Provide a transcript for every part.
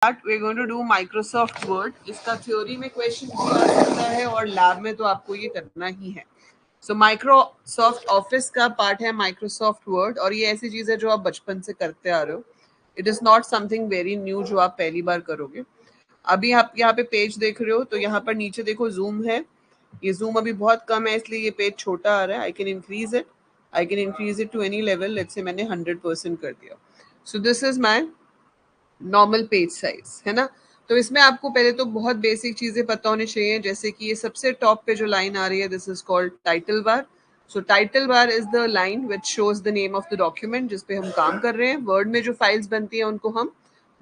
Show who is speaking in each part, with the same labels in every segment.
Speaker 1: we're going to do Microsoft Word. इसका theory में question भी आ सकता है और लैब में तो आपको ये करना ही है. सो माइक्रोसॉफ्ट ऑफिस का पार्ट है माइक्रोसॉफ्ट वर्ड और ये ऐसी चीज है जो आप बचपन से करते आ रहे हो. It is not something very new जो आप पहली बार करोगे. अभी आप यहाँ पे पेज देख रहे हो तो यहाँ पर नीचे देखो जूम है. ये जूम अभी बहुत कम है इसलिए ये पेज छोटा आ रहा है. I can increase it to any level. Let's say मैंने 100% कर दिया. So this is my normal page size, है ना. तो इसमें आपको पहले तो बहुत बेसिक चीजें पता होनी चाहिए, जैसे कि ये सबसे टॉप पे जो लाइन आ रही है, this is called title bar. So title bar is the line which shows the name of the document जिसपे हम काम कर रहे हैं. वर्ड में जो फाइल्स बनती हैं उनको हम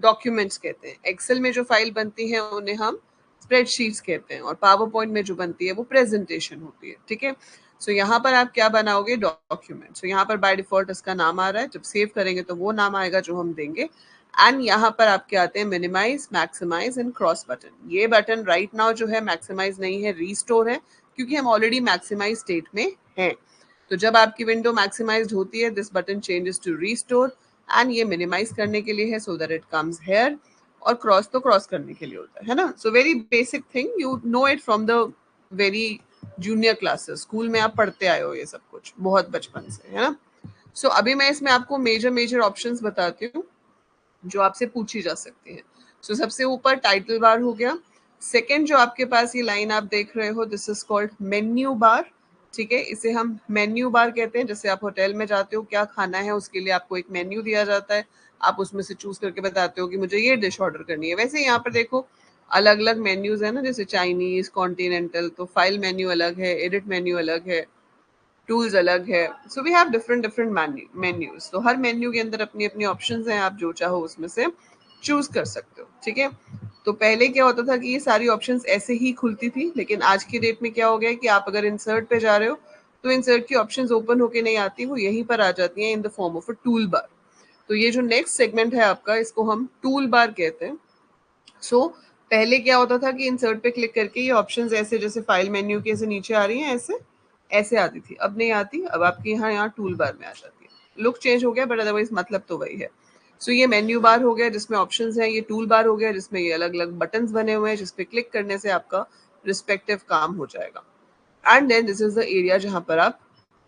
Speaker 1: डॉक्यूमेंट्स कहते हैं. एक्सेल में जो फाइल बनती है उन्हें हम स्प्रेडशीट्स कहते हैं और पावर पॉइंट में जो बनती है वो प्रेजेंटेशन होती है. ठीक है. सो यहाँ पर आप क्या बनाओगे? डॉक्यूमेंट. सो यहाँ पर बाय डिफॉल्ट इसका नाम आ रहा है. जब सेव करेंगे तो वो नाम आएगा जो हम देंगे. एंड यहाँ पर आपके आते हैं minimize, maximize and cross button. ये बटन राइट नाउ जो है मैक्सिमाइज नहीं है, रीस्टोर है, क्योंकि हम ऑलरेडी मैक्सिमाइज स्टेट में हैं. तो जब आपकी विंडो मैक्सिमाइज्ड होती है, this button changes to restore. And ये मिनिमाइज करने के लिए है so that it comes here. और क्रॉस तो क्रॉस करने के लिए होता है ना. So very basic thing, you know it from the very junior classes. School में आप पढ़ते आए हो ये सब कुछ बहुत बचपन से, है ना. सो अभी मैं इसमें आपको मेजर ऑप्शंस बताती हूँ जो आपसे पूछी जा सकती है. सो सबसे ऊपर टाइटल बार हो गया. सेकेंड जो आपके पास ये लाइन आप देख रहे हो, this is called menu bar. ठीक है, इसे हम मेन्यू बार कहते हैं. जैसे आप होटल में जाते हो, क्या खाना है उसके लिए आपको एक मेन्यू दिया जाता है. आप उसमें से चूज करके बताते हो कि मुझे ये डिश ऑर्डर करनी है. वैसे यहाँ पर देखो अलग अलग मेन्यूज है ना, जैसे चाइनीज, कॉन्टिनेंटल. तो फाइल मेन्यू अलग है, एडिट मेन्यू अलग है, टूल्स अलग है. So we have different menus. तो हर मेन्यू के अंदर अपनी अपनी ऑप्शंस हैं, आप जो चाहो उसमें से चूज कर सकते हो. ठीक है. तो पहले क्या होता था कि ये सारी ऑप्शंस ऐसे ही खुलती थी, लेकिन आज की डेट में क्या हो गया कि आप अगर इंसर्ट पे जा रहे हो तो इंसर्ट की ऑप्शंस ओपन होके नहीं आती, वो यहीं पर आ जाती हैं in the form of a tool bar. तो ये जो नेक्स्ट सेगमेंट है आपका, इसको हम टूल बार कहते हैं. सो पहले क्या होता था कि इंसर्ट पे क्लिक करके ये ऑप्शंस ऐसे, जैसे फाइल मेन्यू के ऐसे नीचे आ रही हैं, ऐसे ऐसे आती थी. अब नहीं आती. अब आपके यहाँ टूल बार में आ जाती है. लुक चेंज हो गया बट अदरवाइज मतलब तो वही है. सो ये मेन्यू बार हो गया जिसमें ऑप्शंस हैं. ये टूल बार हो गया जिसमें ये अलग अलग बटन्स बने हुए हैं जिसपे क्लिक करने से आपका रिस्पेक्टिव काम हो जाएगा. And then this is the area जहां पर आप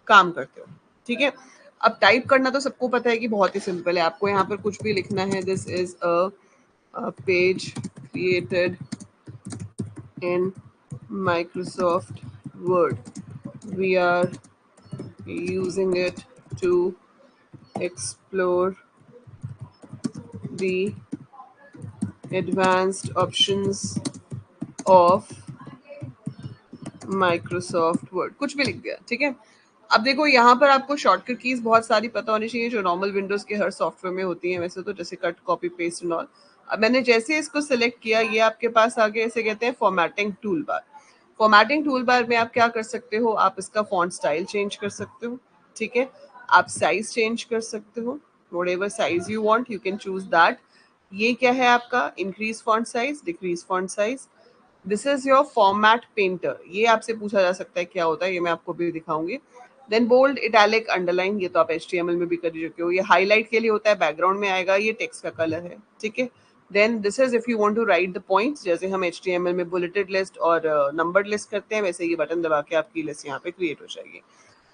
Speaker 1: काम करते हो. ठीक है. अब टाइप करना तो सबको पता है कि बहुत ही सिंपल है. आपको यहाँ पर कुछ भी लिखना है. This is a page created in Microsoft Word. We are using it to explore the advanced options of Microsoft Word. कुछ भी लिख दिया. ठीक है. अब देखो यहाँ पर आपको शॉर्टकट कीज बहुत सारी पता होनी चाहिए जो नॉर्मल विंडोज के हर सॉफ्टवेयर में होती हैं वैसे तो, जैसे cut, copy, paste and all. अब मैंने जैसे इसको सिलेक्ट किया, ये आपके पास आ गया. इसे कहते हैं formatting tool bar. Formatting tool bar में आप क्या कर सकते हो? आप इसका फॉन्ट स्टाइल चेंज कर सकते हो. ठीक है. आप साइज चेंज कर सकते हो. Whatever size you want you can choose that. ये क्या है आपका? Increase font size, decrease font size. This is your format painter. ये आपसे पूछा जा सकता है क्या होता है, ये मैं आपको भी दिखाऊंगी. देन बोल्ड, इटैलिक, अंडरलाइन, ये तो आप HTML में भी कर चुके हो. ये हाईलाइट के लिए होता है, बैकग्राउंड में आएगा. ये टेक्स्ट का कलर है. ठीक है. Then this is if you want to write the points. जैसे हम HTML में बुलेटेड लिस्ट और नंबर्ड लिस्ट करते हैं, वैसे ये बटन दबा के आपकी लिस्ट यहाँ पे क्रिएट हो जाएगी.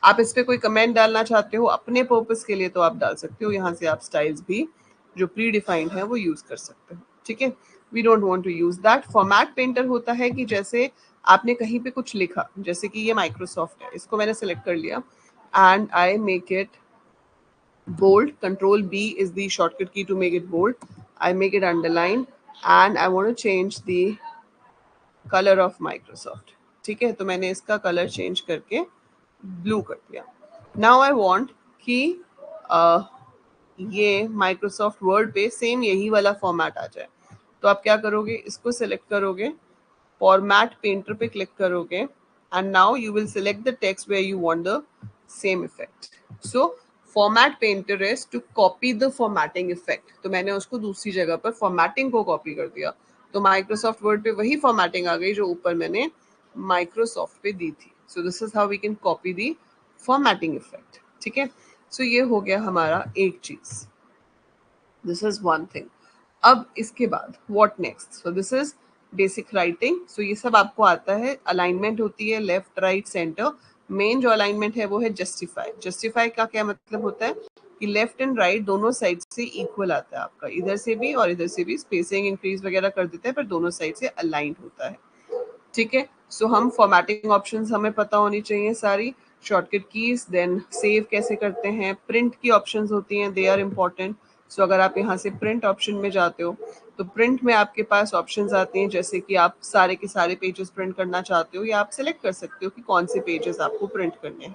Speaker 1: आप इस पे कोई कमेंट डालना चाहते हो अपने पर्पस के लिए तो आप डाल सकते हो. यहाँ से आप स्टाइल्स भी जो प्री डिफाइंड है वो यूज कर सकते हो. ठीक है. We don't want to use that. Format painter होता है कि जैसे आपने कहीं पे कुछ लिखा, जैसे कि ये माइक्रोसॉफ्ट है, इसको मैंने सेलेक्ट कर लिया and I make it bold. Control B is the shortcut key to make it bold. I make it underline and I want to change the color of Microsoft. ठीक है. तो मैंने इसका कलर चेंज करके blue कर दिया. Now I want कि ये माइक्रोसॉफ्ट वर्ड पे सेम यही वाला फॉर्मेट आ जाए. तो आप क्या करोगे? इसको सिलेक्ट करोगे, फॉर्मेट पेंटर पे क्लिक करोगे and now you will select the text where you want the same effect. So format painter is to copy the formatting effect. तो मैंने उसको दूसरी जगह पर फॉर्मेटिंग को कॉपी कर दिया. तो माइक्रोसॉफ्ट वर्ड पे वही फॉर्मेटिंग आ गई जो ऊपर मैंने माइक्रोसॉफ्ट पे दी थी. So this is how we can copy the formatting effect. ठीक है. सो ये हो गया हमारा एक चीज. This is one thing. अब इसके बाद what next, so this is basic writing. So ये सब आपको आता है। अलाइनमेंट होती है लेफ्ट राइट सेंटर। मेन जो अलाइनमेंट है वो है जस्टिफाई। जस्टिफाई का क्या मतलब होता है कि लेफ्ट एंड राइट दोनों साइड से इक्वल आता है आपका, इधर से भी और इधर से भी स्पेसिंग इंक्रीज वगैरह कर देते हैं पर दोनों साइड से अलाइन होता है। ठीक है, सो हम फॉर्मेटिंग ऑप्शंस हमें पता होनी चाहिए सारी, शॉर्टकट कीज, देन सेव कैसे करते हैं, प्रिंट की ऑप्शंस होती हैं, दे आर इम्पॉर्टेंट। सो अगर आप यहाँ से प्रिंट ऑप्शन में जाते हो तो प्रिंट में आपके पास ऑप्शंस आती हैं, जैसे कि आप सारे के सारे पेजेस प्रिंट करना चाहते हो या आप सिलेक्ट कर सकते हो कि कौन से पेजेस आपको प्रिंट करने हैं,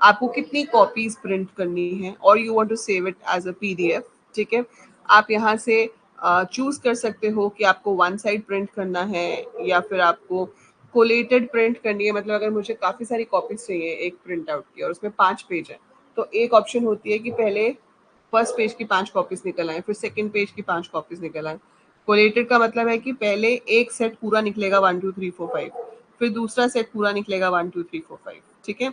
Speaker 1: आपको कितनी कॉपीज प्रिंट करनी है, और you want to save it as a PDF. ठीक है, आप यहाँ से चूज कर सकते हो कि आपको वन साइड प्रिंट करना है या फिर आपको कोलेटेड प्रिंट करनी है। मतलब अगर मुझे काफी सारी कॉपीज चाहिए एक प्रिंट आउट की और उसमें 5 पेज है, तो एक ऑप्शन होती है कि पहले फर्स्ट पेज की 5 कॉपीज निकल आए, फिर सेकंड पेज की 5 कॉपीज निकल आए। कोलेटेड का मतलब है कि पहले एक सेट पूरा निकलेगा 1 2 3 4 5, फिर दूसरा सेट पूरा निकलेगा 1 2 3 4 5। ठीक है,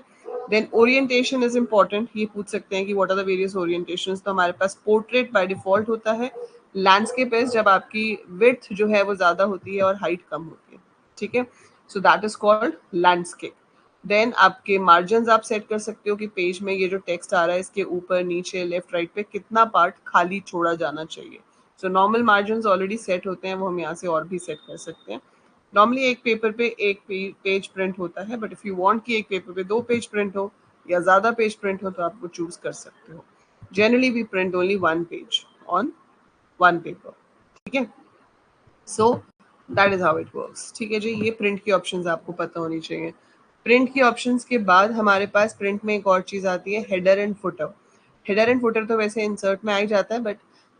Speaker 1: देन ओरिएंटेशन इज इम्पोर्टेंट। ये पूछ सकते हैं कि what are the various orientations. तो हमारे पास पोर्ट्रेट बाय डिफॉल्ट होता है। लैंडस्केप इज जब आपकी विड्थ जो है वो ज्यादा होती है और हाइट कम होती है। ठीक है, so that is called landscape. Then आपके मार्जिन आप सेट कर सकते हो कि पेज में ये जो टेक्स्ट आ रहा है इसके ऊपर नीचे लेफ्ट राइट पे कितना पार्ट खाली छोड़ा जाना चाहिए। So normal margin already set होते हैं, वो हम यहाँ से और भी सेट कर सकते हैं। नॉर्मली एक पेपर पे एक पेज प्रिंट होता है, बट इफ यू वांट कि एक पेपर पे 2 पेज प्रिंट हो या ज्यादा पेज प्रिंट हो तो आप वो चूज कर सकते हो। Generally we print only 1 page on 1 paper. ठीक है, so that is how it works. ठीक है जी, ये प्रिंट की ऑप्शंस आपको पता होनी चाहिए। प्रिंट की ऑप्शंस के बाद हमारे पास प्रिंट में एक और चीज आती है, header and footer. Header and footer तो वैसे इंसर्ट में आ ही जाता है, but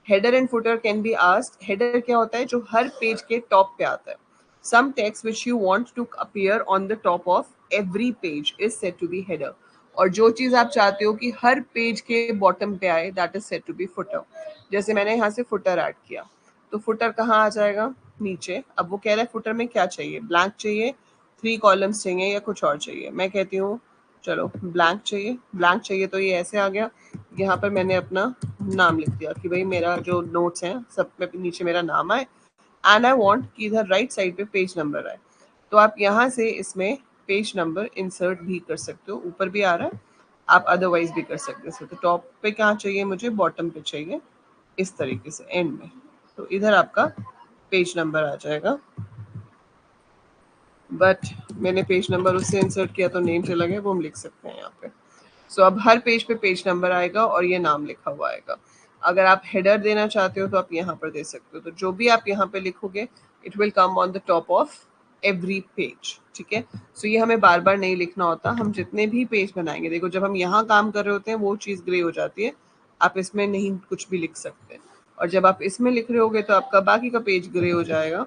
Speaker 1: header and footer can be asked. Header क्या होता है, जो हर पेज के टॉप पे आता है। Some text which you want to appear on the top of every page is said to be header. और जो चीज आप चाहते हो कि हर पेज के बॉटम पे आए, that is said to be footer. जैसे मैंने यहाँ से फुटर ऐड किया, तो फुटर कहाँ आ जाएगा, नीचे। अब वो कह रहा है फुटर में क्या चाहिए, ब्लैंक चाहिए, 3 कॉलम्स चाहिए या कुछ और चाहिए। मैं कहती हूँ चलो ब्लैंक चाहिए। ब्लैंक चाहिए तो ये ऐसे आ गया, यहाँ पर मैंने अपना नाम लिख दिया कि भाई मेरा जो नोट्स हैं सब में नीचे मेरा नाम आए, एंड आई वांट कि इधर राइट साइड पे पेज नंबर आए। तो आप यहाँ से इसमें पेज नंबर इंसर्ट भी कर सकते हो, ऊपर भी आ रहा है, आप अदरवाइज भी कर सकते हो। तो टॉप पे कहाँ चाहिए मुझे, बॉटम पे चाहिए, इस तरीके से एंड में। तो इधर आपका पेज नंबर आ जाएगा, बट मैंने पेज नंबर उससे इंसर्ट किया तो नेम चला गया, वो हम लिख सकते हैं यहाँ पे। सो अब हर पेज पे पेज नंबर आएगा और ये नाम लिखा हुआ आएगा। अगर आप हेडर देना चाहते हो तो आप यहाँ पर दे सकते हो। तो जो भी आप यहाँ पे लिखोगे it will come on the top of every page. ठीक है, सो ये हमें बार बार नहीं लिखना होता। हम जितने भी पेज बनाएंगे, देखो जब हम यहाँ काम कर रहे होते हैं वो चीज़ ग्रे हो जाती है, आप इसमें नहीं कुछ भी लिख सकते। और जब आप इसमें लिख रहे होगे तो आपका बाकी का पेज ग्रे हो जाएगा,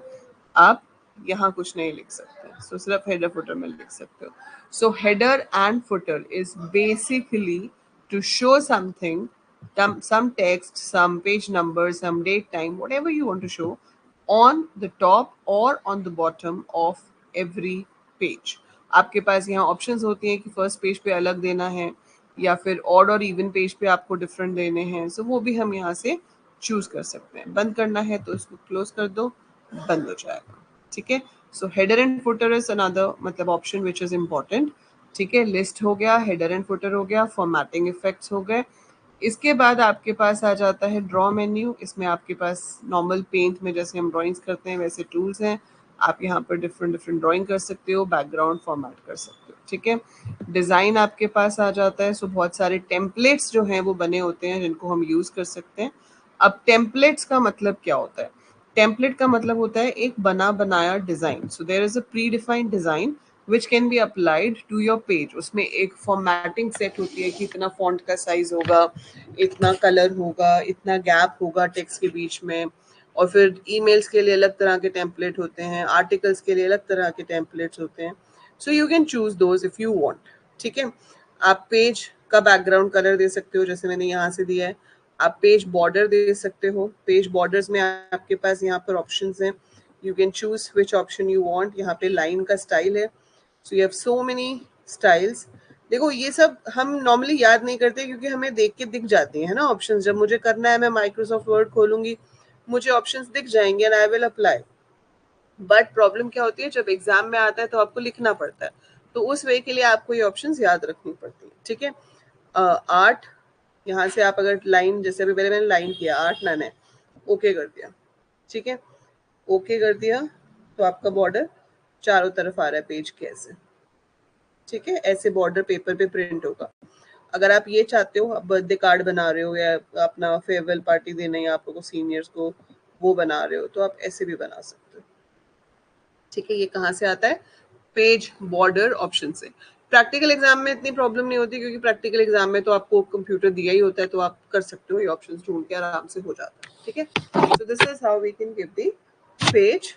Speaker 1: आप यहाँ कुछ नहीं लिख सकते। सो सिर्फ हेडर फुटर में लिख सकते हो। So header and footer is basically to show something, some text, some page number, some date, time, whatever you want to show on the top or on the bottom of every page. आपके पास यहाँ options होती हैं कि first page पे अलग देना है या फिर ऑड और इवन पेज पे आपको डिफरेंट देने हैं। सो वो भी हम यहाँ से चूज कर सकते हैं। बंद करना है तो इसको क्लोज कर दो, बंद हो जाएगा। ठीक है, so header and footer is another मतलब ऑप्शन विच इज इम्पोर्टेंट। ठीक है, लिस्ट हो गया, हेडर एंड फुटर हो गया, फॉर्मेटिंग इफेक्ट्स हो गए। इसके बाद आपके पास आ जाता है ड्रॉ मेन्यू। इसमें आपके पास नॉर्मल पेंट में जैसे हम ड्राइंग्स करते हैं वैसे टूल्स हैं। आप यहाँ पर डिफरेंट डिफरेंट ड्राइंग कर सकते हो, बैकग्राउंड फॉर्मेट कर सकते हो। ठीक है, डिज़ाइन आपके पास आ जाता है। सो बहुत सारे टेम्पलेट्स जो हैं वो बने होते हैं जिनको हम यूज़ कर सकते हैं। अब टेम्पलेट्स का मतलब क्या होता है, टेम्पलेट का मतलब होता है एक बना बनाया design. So there is a predefined design which can be applied to your page. उसमें एक फॉर्मेटिंग सेट होती है कि इतना फॉन्ट का साइज होगा, इतना कलर होगा, इतना गैप होगा टेक्स्ट के बीच में। और फिर ईमेल्स के लिए अलग तरह के टेम्पलेट होते हैं, आर्टिकल्स के लिए अलग तरह के टेम्पलेट्स होते हैं। So you can choose those if you want. ठीक है, आप पेज का बैकग्राउंड कलर दे सकते हो, जैसे मैंने यहाँ से दिया है। आप पेज बॉर्डर दे सकते हो। पेज बॉर्डर्स में आपके पास यहाँ पर ऑप्शंस हैं, you can choose which option you want. यहाँ पे लाइन का स्टाइल है, so you have so many styles. देखो ये सब हम नॉर्मली याद नहीं करते क्योंकि हमें देख के दिख जाती है ना ऑप्शंस। जब मुझे करना है मैं माइक्रोसॉफ्ट वर्ड खोलूंगी, मुझे ऑप्शंस दिख जाएंगे and I will apply. But problem क्या होती है, जब एग्जाम में आता है तो आपको लिखना पड़ता है, तो उस वे के लिए आपको ये ऑप्शंस याद रखनी पड़ती है। ठीक है, 8, यहाँ से आप अगर लाइन, जैसे अभी पहले मैंने लाइन किया 8 9 है, ओके कर दिया। ठीक है, ओके कर दिया तो आपका बॉर्डर चारों तरफ आ रहा है पेज के ऐसे। ठीक है, ऐसे बॉर्डर पेपर पे प्रिंट होगा। अगर आप ये चाहते हो, आप बर्थडे कार्ड बना रहे हो या अपना फेयरवेल पार्टी देना है आप लोगों को सीनियर्स को, वो बना रहे हो, तो आप ऐसे भी बना सकते हो। ठीक है, ये कहाँ से आता है, पेज बॉर्डर ऑप्शन से। प्रैक्टिकल एग्जाम में इतनी प्रॉब्लम नहीं होती, क्योंकि प्रैक्टिकल एग्जाम में तो आपको कंप्यूटर दिया ही होता है, तो आप कर सकते हो, ये ऑप्शंस ढूंढ के आराम से हो जाता है। ठीक है, so this is how we can give the page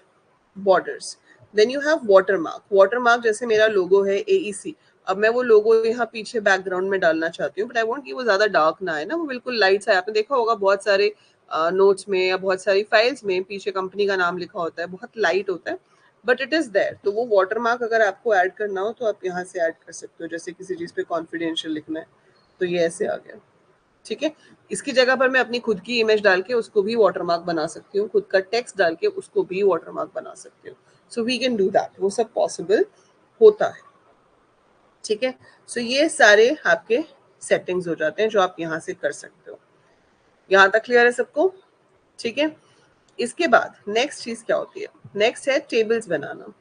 Speaker 1: borders. Then you have watermark. Watermark जैसे मेरा लोगो है AEC, अब मैं वो लोगो यहाँ पीछे बैकग्राउंड में डालना चाहती हूँ, बट आई वांट कि वो ज्यादा डार्क ना है ना, वो बिल्कुल लाइट सा है। आपने देखा होगा बहुत सारे नोट्स में या बहुत सारी फाइल्स में पीछे कंपनी का नाम लिखा होता है, बहुत लाइट होता है, बट इट इज देयर। तो वो वाटरमार्क अगर आपको ऐड करना हो तो आप यहाँ से ऐड कर सकते हो, जैसे किसी चीज पे कॉन्फिडेंशियल लिखना है तो ये ऐसे आ गया। ठीक है, इसकी जगह पर मैं अपनी खुद की इमेज डाल के उसको भी वाटरमार्क बना सकती हूँ, खुद का टेक्स्ट डाल के उसको भी वाटरमार्क बना सकती हूँ। So we can do that, वो सब पॉसिबल होता है। ठीक है, सो ये सारे आपके सेटिंग्स हो जाते हैं जो आप यहाँ से कर सकते हो। यहाँ तक क्लियर है सबको? ठीक है, इसके बाद नेक्स्ट चीज क्या होती है, नेक्स्ट है टेबल्स बनाना।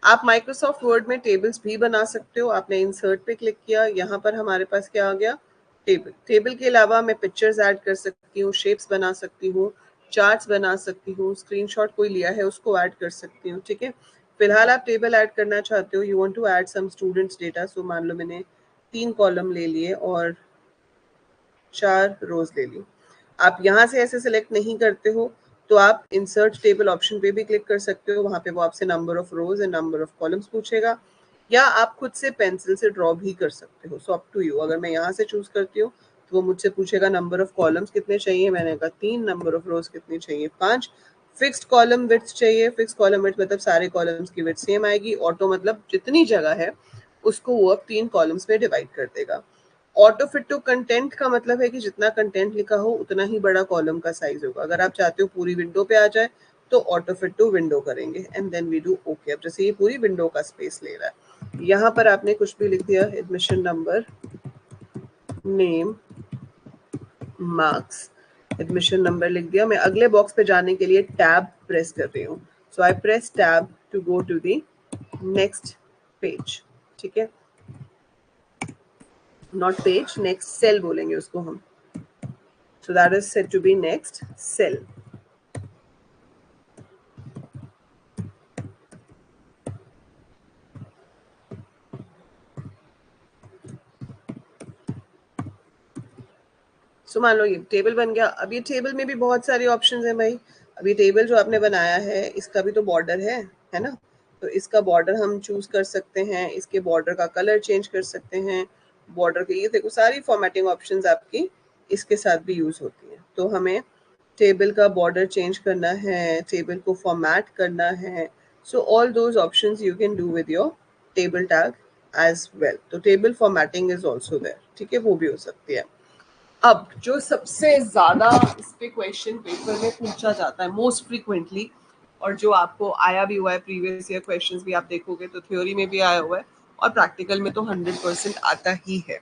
Speaker 1: आप माइक्रोसॉफ्ट वर्ड में टेबल्स भी बना सकते हो। आपने इंसर्ट पे क्लिक किया, यहाँ पर हमारे पास क्या आ गया, टेबल। टेबल के अलावा मैं पिक्चर्स ऐड कर सकती हूँ, शेप्स बना सकती हूँ, चार्ट्स बना सकती हूँ, स्क्रीनशॉट कोई लिया है उसको ऐड कर सकती हूँ। ठीक है, फिलहाल आप टेबल ऐड करना चाहते हो, you want to add some students data. So मान लो मैंने 3 कॉलम ले लिए और 4 रोज ले ली। आप यहाँ से ऐसे सिलेक्ट नहीं करते हो तो आप इंसर्ट टेबल ऑप्शन पे भी क्लिक कर सकते हो, वहां पे वो आपसे number of rose and number of columns पूछेगा, या आप खुद से पेंसिल से ड्रॉ भी कर सकते हो। So up to you. अगर मैं यहाँ से चूज करती हूँ तो वो मुझसे पूछेगा नंबर ऑफ कॉलम्स कितने चाहिए, मैंने कहा 3, नंबर ऑफ रोज कितनी चाहिए 5, फिक्स्ड कॉलम विड्थ चाहिए, फिक्स कॉलम विड्थ मतलब सारे कॉलम्स की विड्थ सेम आएगी, ऑटो मतलब जितनी जगह है उसको वो अब 3 कॉलम्स में डिवाइड कर देगा। ऑटो फिट टू कंटेंट का मतलब है कि जितना कंटेंट लिखा हो उतना ही बड़ा कॉलम का साइज होगा। अगर आप चाहते हो पूरी विंडो पे आ जाए तो ऑटो फिट टू विंडो करेंगे and then we do okay. अब जैसे ये पूरी विंडो का स्पेस ले रहा है, यहाँ पर आपने कुछ भी लिख दिया, admission number, name, marks, admission number लिख दिया। मैं अगले बॉक्स पे जाने के लिए टैब प्रेस कर रही हूँ, so I press tab to go to the next page. ठीक है, नॉट पेज, नेक्स्ट सेल बोलेंगे उसको हम। So that is said to be next cell. So मान लो ये टेबल बन गया। अब ये टेबल में भी बहुत सारे ऑप्शंस हैं भाई। अब ये टेबल जो आपने बनाया है इसका भी तो बॉर्डर है ना, तो इसका बॉर्डर हम चूज कर सकते हैं, इसके बॉर्डर का कलर चेंज कर सकते हैं, बॉर्डर के ये देखो सारी फॉर्मेटिंग ऑप्शंस आपकी इसके साथ भी यूज होती हैं। तो हमें टेबल का बॉर्डर चेंज करना है, टेबल को फॉर्मेट करना है, so all those options you can do with your table tag as well. तो table formatting is also there. ठीक है, वो भी हो सकती है। अब जो सबसे ज्यादा इस पे क्वेश्चन पेपर में पूछा जाता है मोस्ट फ्रीक्वेंटली, और जो आपको आया भी हुआ है, प्रीवियस ईयर क्वेश्चंस भी आप देखोगे तो थ्योरी में भी आया हुआ है और प्रैक्टिकल में तो 100% आता ही है।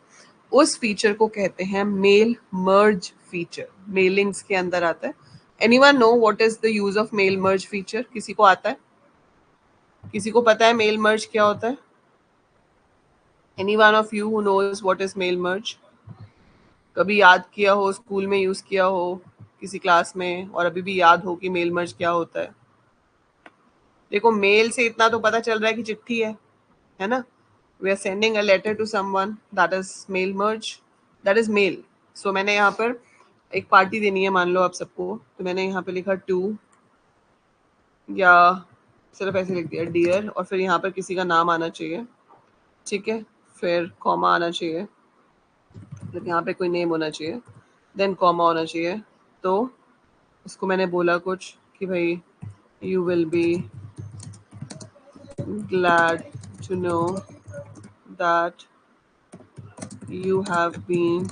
Speaker 1: उस फीचर को कहते हैं मेल मर्ज फीचर। मेलिंग्स के अंदर आता है। Anyone know what is the use of mail merge feature? किसी को आता है? किसी को पता है मेल मर्ज क्या होता है? Any one of you who knows what is mail merge? कभी याद किया हो, स्कूल में यूज किया हो किसी क्लास में, और अभी भी याद हो कि मेल मर्ज क्या होता है? देखो, मेल से इतना तो पता चल रहा है कि चिट्ठी है ना? We are sending a letter to someone, that is mail merge, that is mail. So मैंने यहाँ पर एक पार्टी देनी है मान लो आप सबको, तो मैंने यहाँ पे लिखा टू, या सिर्फ ऐसे लिख दिया डियर, और फिर यहाँ पर किसी का नाम आना चाहिए। ठीक है, फिर कॉमा आना चाहिए, मतलब यहाँ पे कोई नेम होना चाहिए, देन कॉमा होना चाहिए। तो उसको मैंने बोला कुछ कि भाई you will be glad to know that you have been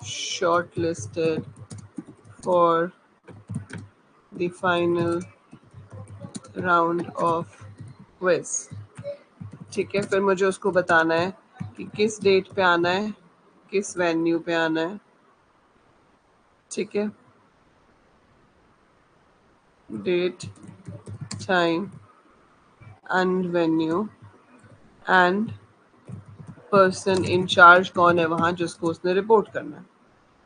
Speaker 1: shortlisted for the final round of quiz. ठीक है, फिर मुझे उसको बताना है कि किस डेट पे आना है, किस वेन्यू पे आना है। ठीक है, date, time and venue and person in charge कौन है वहां जिसको उसने रिपोर्ट करना है।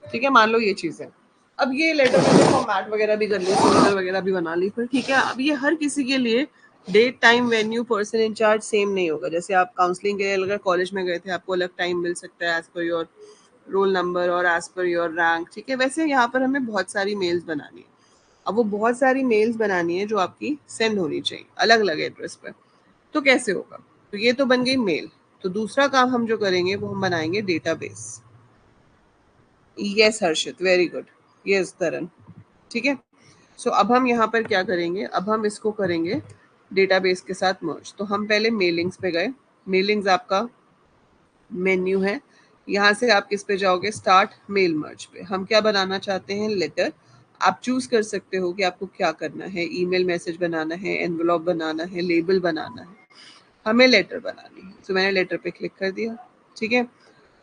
Speaker 1: ठीक है, मान लो ये चीज है। अब ये लेटर मैंने फॉर्मेट वगैरह भी कर ली, सिग्नेचर वगैरह भी बना ली, पर ठीक है, अब ये हर किसी के लिए date, time, venue, person in charge same नहीं होगा। जैसे आप काउंसलिंग के लिए अगर कॉलेज में गए थे, आपको अलग टाइम मिल सकता है as per your roll number और एज पर योर रैंक। ठीक है, वैसे यहाँ पर हमें बहुत सारी मेल्स बनानी है। अब वो बहुत सारी मेल्स बनानी है जो आपकी सेंड होनी चाहिए अलग अलग एड्रेस पर। तो कैसे होगा? तो ये तो बन गई मेल। तो दूसरा काम हम जो करेंगे वो हम बनाएंगे डेटाबेस। यस हर्षित, वेरी गुड। यस तरन। ठीक है, सो अब हम यहाँ पर क्या करेंगे, अब हम इसको करेंगे डेटाबेस के साथ मर्ज। तो हम पहले मेलिंग्स पे गए। मेलिंग्स आपका मेन्यू है। यहाँ से आप किस पे जाओगे? स्टार्ट मेल मर्ज पे। हम क्या बनाना चाहते हैं? लेटर। आप चूज कर सकते हो कि आपको क्या करना है, ईमेल मैसेज बनाना है, एनवलप बनाना है, लेबल बनाना है। हमें लेटर बनानी है, तो मैंने लेटर पे क्लिक कर दिया। ठीक है,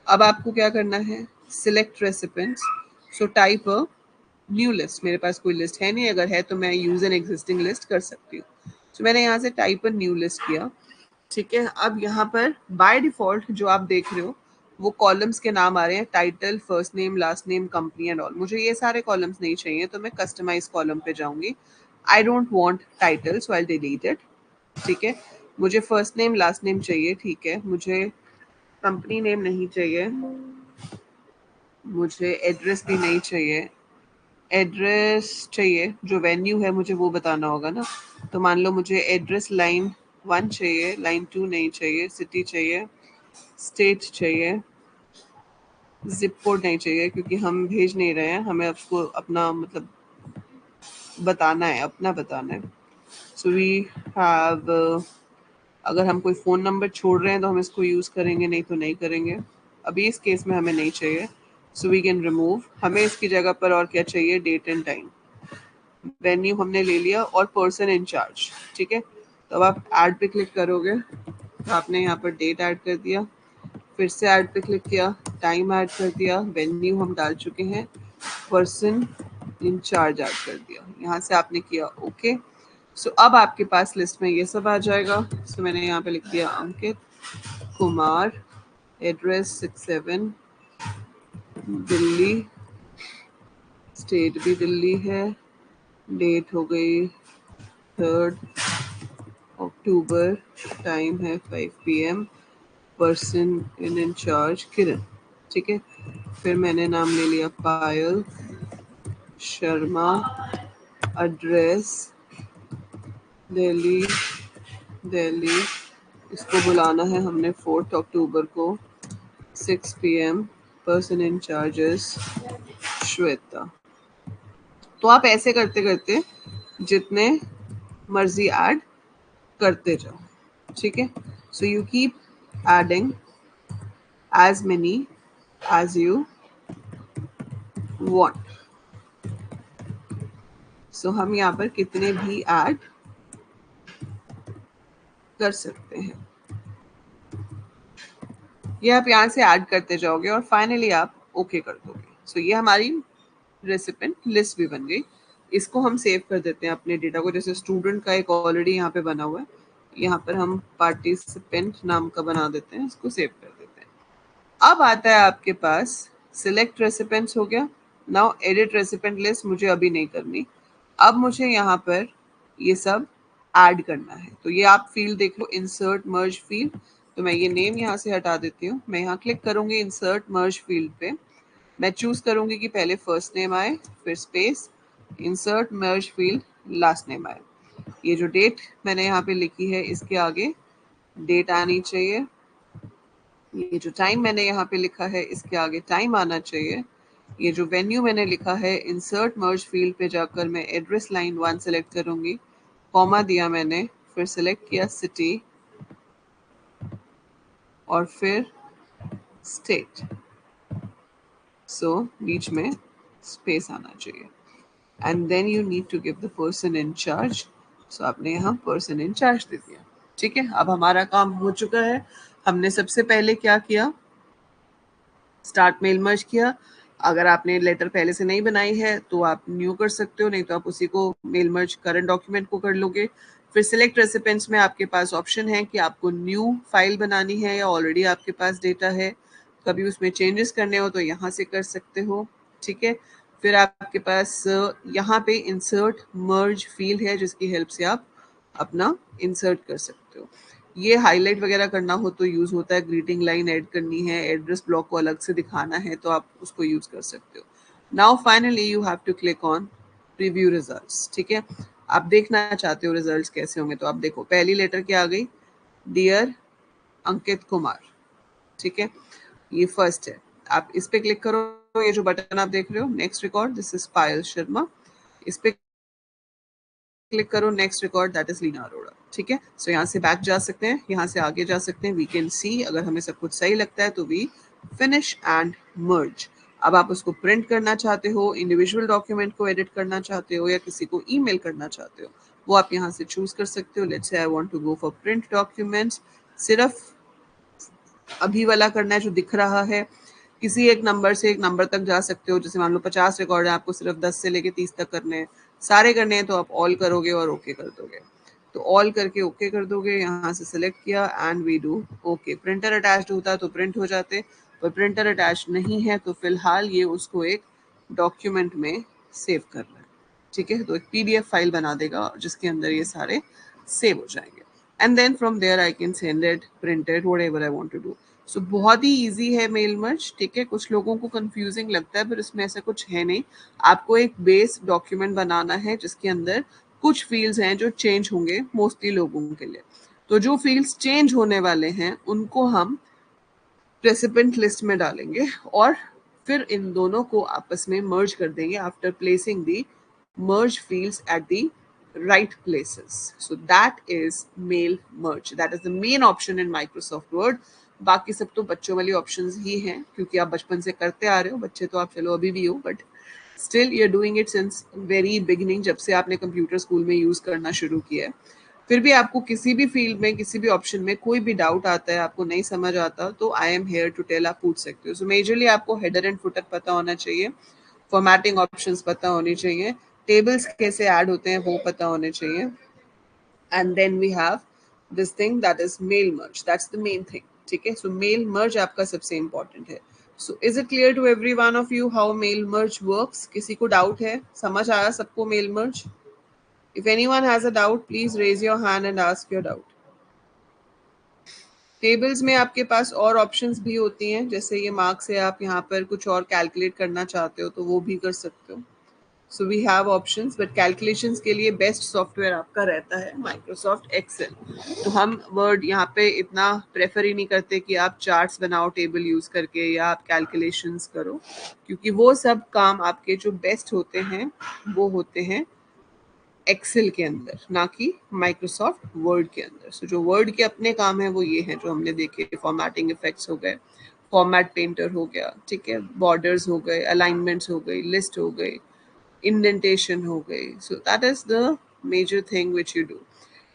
Speaker 1: अब आपको क्या करना है? Select recipients. So type a new list. मेरे पास कोई लिस्ट है नहीं, अगर है तो मैं यूज एन एग्जिस्टिंग लिस्ट कर सकती हूँ। तो मैंने यहाँ से टाइप अ न्यू लिस्ट किया। ठीक है, अब यहाँ पर बाय डिफॉल्ट जो आप देख रहे हो वो कॉलम्स के नाम आ रहे हैं, title, first name, last name, company and all. मुझे ये सारे कॉलम्स नहीं चाहिए, तो मैं कस्टमाइज कॉलम पे जाऊंगी। I don't want title, so I delete it. ठीक है, मुझे फर्स्ट नेम लास्ट नेम चाहिए। ठीक है, मुझे कंपनी नेम नहीं चाहिए, मुझे एड्रेस भी नहीं चाहिए। एड्रेस चाहिए, जो वेन्यू है मुझे वो बताना होगा ना। तो मान लो मुझे एड्रेस लाइन 1 चाहिए, लाइन 2 नहीं चाहिए, सिटी चाहिए, स्टेट चाहिए, जिप कोड नहीं चाहिए, क्योंकि हम भेज नहीं रहे हैं, हमें उसको अपना मतलब बताना है, अपना बताना है। सो वी हैव, अगर हम कोई फ़ोन नंबर छोड़ रहे हैं तो हम इसको यूज़ करेंगे, नहीं तो नहीं करेंगे। अभी इस केस में हमें नहीं चाहिए, सो वी कैन रिमूव। हमें इसकी जगह पर और क्या चाहिए? Date and time. वेन्यू हमने ले लिया और पर्सन इंचार्ज। ठीक है, तो अब आप ऐड पे क्लिक करोगे तो आपने यहाँ पर डेट ऐड कर दिया, फिर से ऐड पे क्लिक किया, टाइम ऐड कर दिया, वेन्यू हम डाल चुके हैं, पर्सन इंचार्ज ऐड कर दिया। यहाँ से आपने किया ओके। सो अब आपके पास लिस्ट में ये सब आ जाएगा। सो मैंने यहाँ पे लिख दिया अंकित कुमार, एड्रेस 67 दिल्ली, स्टेट भी दिल्ली है, डेट हो गई 3 अक्टूबर, टाइम है 5 PM, पर्सन इन इंचार्ज किरण। ठीक है, फिर मैंने नाम ले लिया पायल शर्मा, एड्रेस दिल्ली, दिल्ली। इसको बुलाना है हमने 4 अक्टूबर को 6 PM, person in charges Shweta. तो आप ऐसे करते करते जितने मर्जी ऐड करते जाओ। ठीक है, so you keep adding as many as you want। सो हम यहाँ पर कितने भी ऐड कर सकते हैं, ये आप यहाँ से ऐड करते जाओगे और फाइनली आप ओके कर दोगे। सो ये हमारी रेसिपेंट लिस्ट भी बन गई। इसको हम सेव कर देते हैं अपने डेटा को। जैसे स्टूडेंट का एक ऑलरेडी यहाँ पे बना हुआ है, यहाँ पर हम पार्टिसिपेंट नाम का बना देते हैं, इसको सेव कर देते हैं। अब आता है आपके पास सिलेक्ट रेसिपेंट्स हो गया। नाउ एडिट रेसिपेंट लिस्ट मुझे अभी नहीं करनी, अब मुझे यहाँ पर ये सब ऐड करना है। तो ये आप फील्ड देख लो, इंसर्ट मर्ज फील्ड। तो मैं ये नेम यहाँ से हटा देती हूँ, मैं यहाँ क्लिक करूंगी इंसर्ट मर्ज फील्ड पे। मैं चूज करूंगी कि पहले फर्स्ट नेम आए, फिर स्पेस, इंसर्ट मर्ज फील्ड, लास्ट नेम आए। ये जो डेट मैंने यहाँ पे लिखी है इसके आगे डेट आनी चाहिए। ये जो टाइम मैंने यहाँ पे लिखा है इसके आगे टाइम आना चाहिए। ये जो वेन्यू मैंने लिखा है, इंसर्ट मर्ज फील्ड पे जाकर मैं एड्रेस लाइन 1 सेलेक्ट करूंगी, कॉमा दिया मैंने, फिर सेलेक्ट किया सिटी और फिर स्टेट। सो बीच में स्पेस आना चाहिए। And then you need to give the person in charge. So आपने यहाँ पर्सन इन चार्ज दे दिया। ठीक है, अब हमारा काम हो चुका है। हमने सबसे पहले क्या किया, स्टार्ट मेल मर्ज किया। अगर आपने लेटर पहले से नहीं बनाई है तो आप न्यू कर सकते हो, नहीं तो आप उसी को मेल मर्ज करंट डॉक्यूमेंट को कर लोगे। फिर सिलेक्ट रेसिपेंट्स में आपके पास ऑप्शन है कि आपको न्यू फाइल बनानी है या ऑलरेडी आपके पास डेटा है, कभी उसमें चेंजेस करने हो तो यहाँ से कर सकते हो। ठीक है, फिर आपके पास यहाँ पे इंसर्ट मर्ज फील्ड है जिसकी हेल्प से आप अपना इंसर्ट कर सकते हो। ये हाईलाइट वगैरह करना हो तो यूज होता है, ग्रीटिंग लाइन ऐड करनी है, एड्रेस ब्लॉक को अलग से दिखाना है तो आप उसको यूज कर सकते हो। Now finally you have to click on preview results. ठीक है, आप देखना चाहते हो रिजल्ट्स कैसे होंगे, तो आप देखो पहली लेटर क्या आ गई, डियर अंकित कुमार। ठीक है, ये फर्स्ट है, आप इस पे क्लिक करो, ये जो बटन आप देख रहे हो next record, this is Payal Sharma, इस पे क्लिक करो, next record that is Leena Arora. ठीक है, सो यहाँ से बैक जा सकते हैं, यहाँ से आगे जा सकते हैं, वी कैन सी अगर हमें सब कुछ सही लगता है तो वी फिनिश एंड मर्ज। अब आप उसको प्रिंट करना चाहते हो, इंडिविजुअल डॉक्यूमेंट को एडिट करना चाहते हो या किसी को ईमेल करना चाहते हो, वो आप यहाँ से चूज कर सकते हो। Let's say I want to go for print documents, सिर्फ अभी वाला करना है जो दिख रहा है। किसी एक नंबर से एक नंबर तक जा सकते हो, जैसे मान लो 50 रिकॉर्ड है, आपको सिर्फ 10 से लेके 30 तक करने हैं, सारे करने हैं तो आप ऑल करोगे और ओके कर दोगे। तो ऑल करके ओके कर दोगे, यहाँ से सिलेक्ट किया and we do okay. Printer attached होता तो प्रिंट हो जाते, पर प्रिंटर अटैच नहीं है तो फिलहाल ये उसको एक डॉक्यूमेंट में सेव करना है। ठीक है, तो एक पीडीएफ फाइल बना देगा जिसके अंदर ये सारे सेव हो जाएंगे and then from there I can send it, print it, whatever I want to do. So बहुत ही इजी है मेल मर्ज। ठीक है, कुछ लोगों को कंफ्यूजिंग लगता है पर इसमें ऐसा कुछ है नहीं। आपको एक बेस डॉक्यूमेंट बनाना है जिसके अंदर कुछ फील्ड्स हैं जो चेंज होंगे मोस्टली लोगों के लिए। तो जो फील्ड्स चेंज होने वाले हैं उनको हम रेसिपेंट लिस्ट में डालेंगे और फिर इन दोनों को आपस में मर्ज कर देंगे after placing the merge fields at the right places. So that is mail merge. That is the main option in Microsoft Word. बाकी सब तो बच्चों वाली ऑप्शंस ही हैं क्योंकि आप बचपन से करते आ रहे हो, बच्चे तो आप चलो अभी भी हो, but still you are doing it since very beginning, जब से आपने कंप्यूटर स्कूल में यूज करना शुरू किया है। फिर भी आपको किसी भी फील्ड में किसी भी ऑप्शन में कोई भी डाउट आता है, आपको नहीं समझ आता, तो I am here to tell, आप पूछ सकते हो। सो मेजरली आपको हेडर एंड फुटर पता होना चाहिए, फॉर्मेटिंग ऑप्शंस पता होनी चाहिए, टेबल्स कैसे ऐड होते हैं वो पता होने चाहिए, and then we have this thing that is mail merge, that's the main thing. ठीक है, सो मेल मर्ज आपका सबसे इंपॉर्टेंट है। So is it clear to every one of you how mail merge works? किसी को doubt है? समझ आया सबको mail merge? If anyone has a doubt, please raise your hand and ask your doubt. Tables में आपके पास और ऑप्शंस भी होती हैं, जैसे ये मार्क्स है, आप यहाँ पर कुछ और कैलकुलेट करना चाहते हो तो वो भी कर सकते हो। So we have options, but calculations के लिए बेस्ट सॉफ्टवेयर आपका रहता है माइक्रोसॉफ्ट एक्सेल। तो हम वर्ड यहाँ पे इतना प्रेफर ही नहीं करते कि आप चार्ट्स बनाओ टेबल यूज करके या आप कैलकुलेशंस करो, क्योंकि वो सब काम आपके जो बेस्ट होते हैं वो होते हैं एक्सेल के अंदर, ना कि माइक्रोसॉफ्ट वर्ड के अंदर। सो जो वर्ड के अपने काम है वो ये हैं जो हमने देखे, फॉर्मेटिंग इफेक्ट्स हो गए, फॉर्मेट पेंटर हो गया, ठीक है, बॉर्डर्स हो गए, अलाइनमेंट्स हो गई, लिस्ट हो गई, इंडेंटेशन हो गई। So that is the major thing which you do.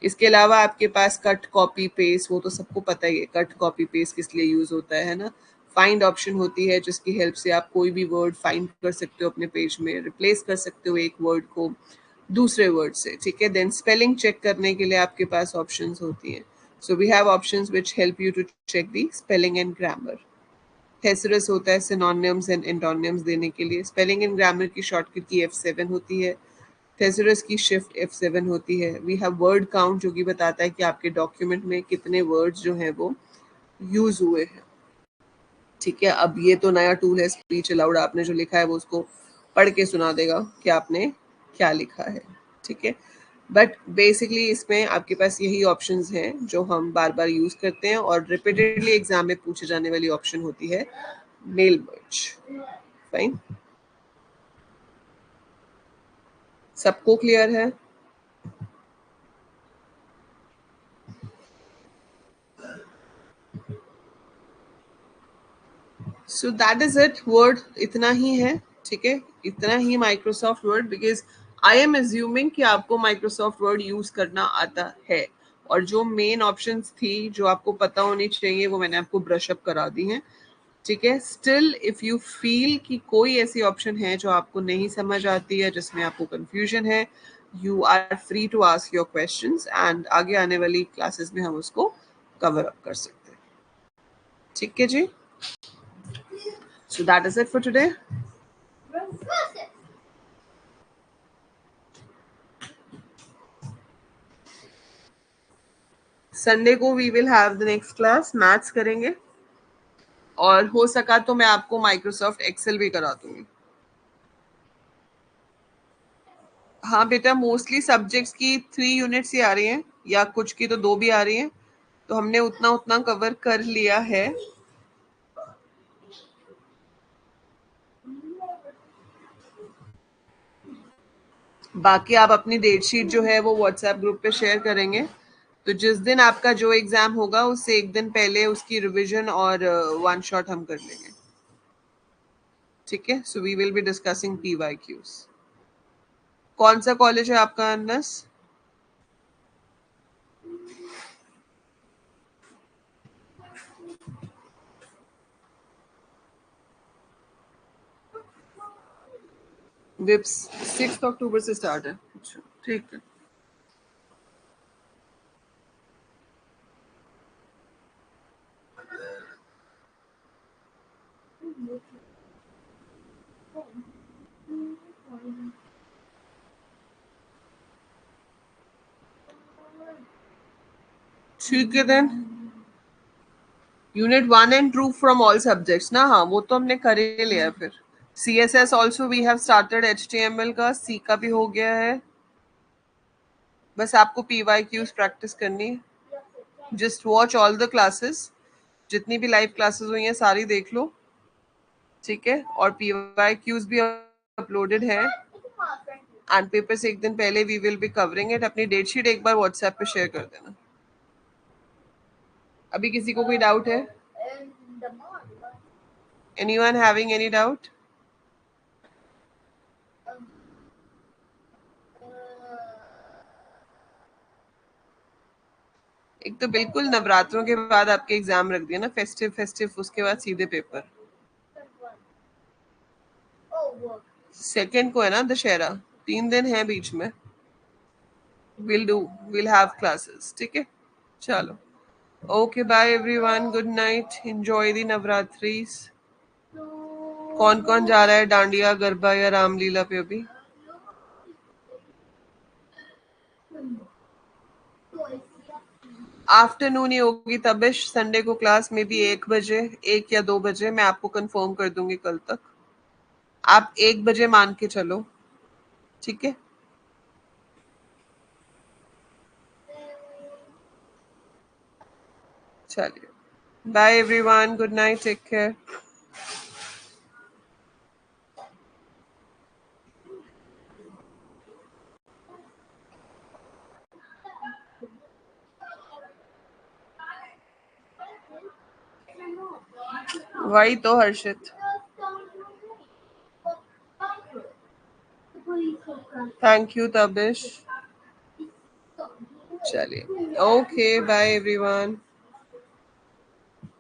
Speaker 1: इसके अलावा आपके पास कट कॉपी पेस्ट, वो तो सबको पता ही है कट कॉपी पेस्ट किस लिए यूज होता है ना। फाइंड ऑप्शन होती है जिसकी हेल्प से आप कोई भी वर्ड फाइंड कर सकते हो अपने पेज में, रिप्लेस कर सकते हो एक वर्ड को दूसरे वर्ड से। ठीक है, देन स्पेलिंग चेक करने के लिए आपके पास ऑप्शंस होती हैं। So we have options which help you to check the spelling and grammar. Thesaurus होता है सिनोनिम्स एंड एंटोनिम्स देने के लिए। स्पेलिंग एंड ग्रामर की शॉर्टकट की F7 होती है, थेसरस की शिफ्ट F7 होती है। वी हैव वर्ड काउंट जो कि बताता है कि आपके डॉक्यूमेंट में कितने वर्ड्स जो हैं वो यूज हुए हैं। ठीक है, अब ये तो नया टूल है स्पीच अलाउड, आपने जो लिखा है वो उसको पढ़ के सुना देगा कि आपने क्या लिखा है। ठीक है, बट बेसिकली इसमें आपके पास यही ऑप्शंस हैं जो हम बार बार यूज करते हैं और रिपीटेडली एग्जाम में पूछे जाने वाली ऑप्शन होती है मेल मर्ज। फाइन, सबको क्लियर है? So that is it, word इतना ही है। ठीक है, इतना ही Microsoft Word, because I am assuming कि आपको माइक्रोसॉफ्ट वर्ड यूज करना आता है, और जो मेन ऑप्शंस थी जो आपको पता होनी चाहिए वो मैंने आपको ब्रश अप करा दी हैं, ठीक है। स्टिल इफ यू फील कि कोई ऐसी ऑप्शन है जो आपको नहीं समझ आती है, जिसमें आपको कंफ्यूजन है, you are free to ask your questions, and आगे आने वाली क्लासेस में हम उसको कवर अप कर सकते हैं, ठीक है जी। So that is it for today. Sunday को we will have the next class, maths करेंगे, और हो सका तो मैं आपको माइक्रोसॉफ्ट एक्सेल भी करा दूंगी। हाँ बेटा, मोस्टली सब्जेक्ट्स की 3 यूनिट्स ही आ रही हैं, या कुछ की तो 2 भी आ रही हैं, तो हमने उतना उतना कवर कर लिया है। बाकी आप अपनी डेट शीट जो है वो व्हाट्सएप ग्रुप पे शेयर करेंगे, तो जिस दिन आपका जो एग्जाम होगा उससे एक दिन पहले उसकी रिवीजन और वन शॉट हम कर लेंगे, ठीक है। So we will be discussing PYQs। कौन सा कॉलेज है आपका अनस? विप्स 6 अक्टूबर से स्टार्ट है। अच्छा, ठीक है। ठीक है then, unit 1 and 2 from all subjects ना, हाँ वो तो हमने कर ही लिया। फिर CSS also we have started, HTML का C का भी हो गया है, बस आपको PYQs प्रैक्टिस करनी है। Just watch all the classes, जितनी भी लाइव क्लासेस हुई हैं सारी देख लो, ठीक है। और PYQs भी अपलोडेड है, एंड पेपर से एक दिन पहले we will be covering it. अपनी डेट शीट एक बार व्हाट्सएप पे शेयर कर देना। अभी किसी को कोई डाउट है? Anyone having any doubt? एक तो बिल्कुल नवरात्रों के बाद आपके एग्जाम रख दिया ना, फेस्टिव फेस्टिव, उसके बाद सीधे पेपर। सेकेंड को है ना दशहरा, 3 दिन है बीच में। विल हैव क्लासेस, ठीक है। चलो, okay bye everyone, good night, enjoy the Navratris. कौन कौन जा रहा है डांडिया, गरबा या रामलीला पे अभी? आफ्टरनून ही होगी तबिश, संडे को क्लास में भी 1 बजे, 1 या 2 बजे, मैं आपको कंफर्म कर दूंगी कल तक। आप 1 बजे मान के चलो, ठीक है। चलिए, bye everyone, good night, take care. वही तो हर्षित, थैंक यू तबिश। चलिए, ओके बाय एवरीवन।